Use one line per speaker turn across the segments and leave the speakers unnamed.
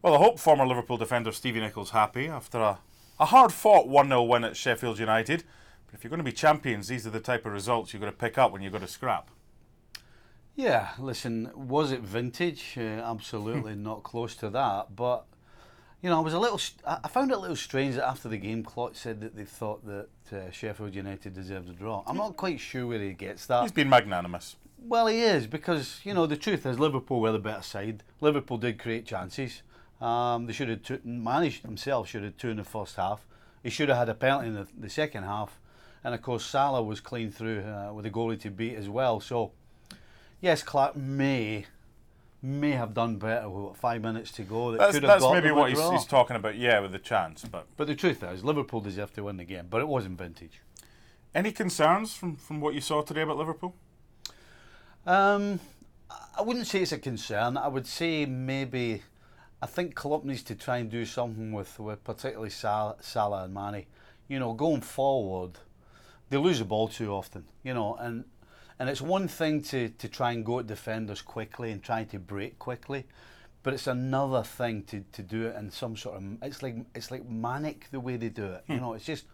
Well, I hope former Liverpool defender Stevie Niccol's happy after a hard-fought 1-0 win at Sheffield United. But if you're going to be champions, these are the type of results you've got to pick up when you've got to scrap.
Yeah, listen, was it vintage? Absolutely not close to that. But, you know, I found it a little strange that after the game, Klopp said that they thought that Sheffield United deserved a draw. I'm not quite sure where he gets that.
He's been magnanimous.
Well, he is, because, you know, the truth is Liverpool were the better side. Liverpool did create chances. They should have managed himself, should have two in the first half. He should have had a penalty in the second half. And, of course, Salah was clean through with a goalie to beat as well. So, yes, Clark may have done better with 5 minutes to go.
That's maybe what he's talking about, yeah, with the chance. But
the truth is, Liverpool deserved to win the game, but it wasn't vintage.
Any concerns from what you saw today about Liverpool?
I wouldn't say it's a concern. I would say maybe I think Klopp needs to try and do something with particularly Salah and Mane. You know, going forward, they lose the ball too often. You know, and it's one thing to try and go at defenders quickly and try to break quickly, but it's another thing to do it in some sort of it's like manic the way they do it. You know, it's just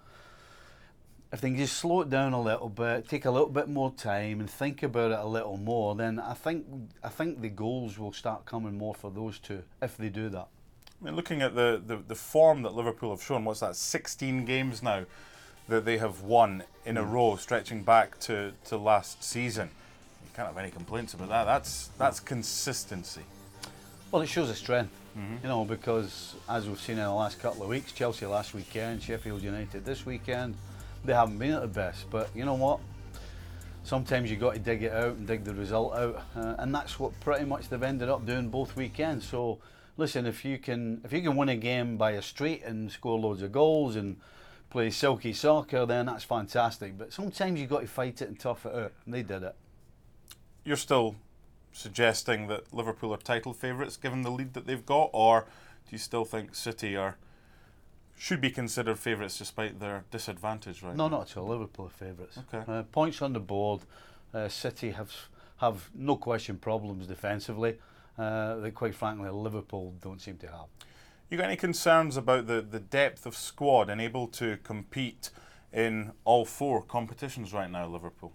if they can just slow it down a little bit, take a little bit more time and think about it a little more, then I think the goals will start coming more for those two if they do that.
I mean, looking at the form that Liverpool have shown, what's that, 16 games now that they have won in a row, stretching back to last season. You can't have any complaints about that. That's consistency.
Well, it shows a strength, you know, because as we've seen in the last couple of weeks, Chelsea last weekend, Sheffield United this weekend, they haven't been at the best. But you know what? Sometimes you got to dig it out and dig the result out, and that's what pretty much they've ended up doing both weekends. So, listen, if you can win a game by a street and score loads of goals and play silky soccer, then that's fantastic. But sometimes you got to fight it and tough it out, and they did it.
You're still suggesting that Liverpool are title favourites given the lead that they've got, or do you still think City should be considered favourites despite their disadvantage right now?
No, not at all. Liverpool are favourites.
Okay.
Points on the board. City have no question problems defensively that quite frankly Liverpool don't seem to have.
You got any concerns about the depth of squad and able to compete in all four competitions right now, Liverpool?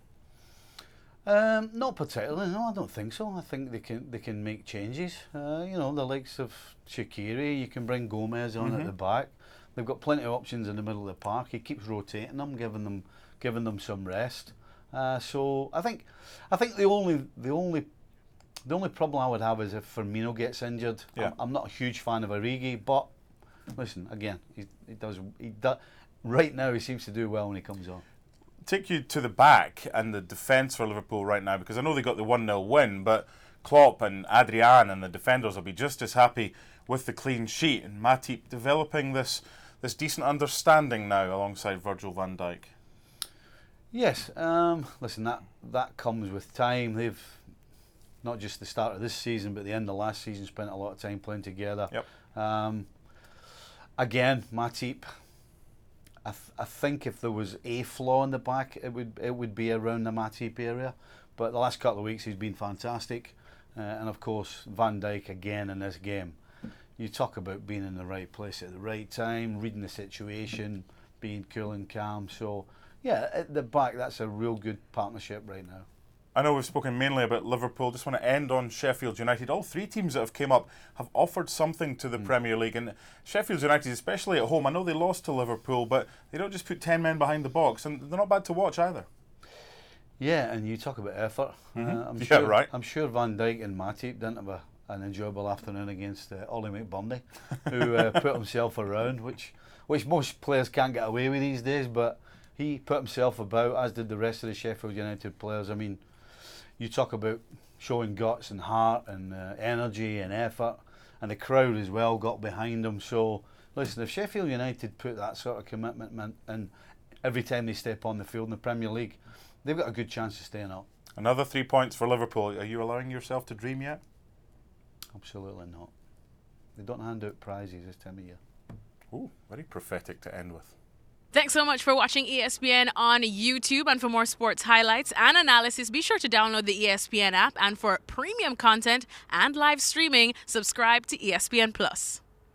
Not particularly. No, I don't think so. I think they can make changes. You know, the likes of Shaqiri, you can bring Gomez on at the back. They've got plenty of options in the middle of the park. He keeps rotating them, giving them some rest. So I think the only problem I would have is if Firmino gets injured.
Yeah.
I'm not a huge fan of Origi, but listen, again, he does. Right now, he seems to do well when he comes on.
Take you to the back and the defence for Liverpool right now, because I know they got the 1-0 win, but Klopp and Adrian and the defenders will be just as happy with the clean sheet, and Matip developing this decent understanding now alongside Virgil van Dijk.
Yes, listen, that comes with time. They've not just the start of this season, but the end of last season spent a lot of time playing together.
Yep.
Again, Matip, I think if there was a flaw in the back, it would be around the Matip area. But the last couple of weeks he's been fantastic, and of course Van Dijk again in this game. You talk about being in the right place at the right time, reading the situation, being cool and calm. So yeah, at the back that's a real good partnership right now.
I know we've spoken mainly about Liverpool. Just want to end on Sheffield United. All three teams that have came up have offered something to the Premier League, and Sheffield United, especially at home, I know they lost to Liverpool, but they don't just put 10 men behind the box, and they're not bad to watch either.
Yeah, and you talk about effort. I'm sure Van Dijk and Matip didn't have an enjoyable afternoon against Ollie McBurney, who put himself around, which most players can't get away with these days, but he put himself about, as did the rest of the Sheffield United players. I mean, you talk about showing guts and heart and energy and effort, and the crowd as well got behind them. So, listen, if Sheffield United put that sort of commitment in every time they step on the field in the Premier League, they've got a good chance of staying up.
Another 3 points for Liverpool. Are you allowing yourself to dream yet?
Absolutely not. They don't hand out prizes this time of year.
Ooh, very prophetic to end with.
Thanks so much for watching ESPN on YouTube. And for more sports highlights and analysis, be sure to download the ESPN app. And for premium content and live streaming, subscribe to ESPN Plus.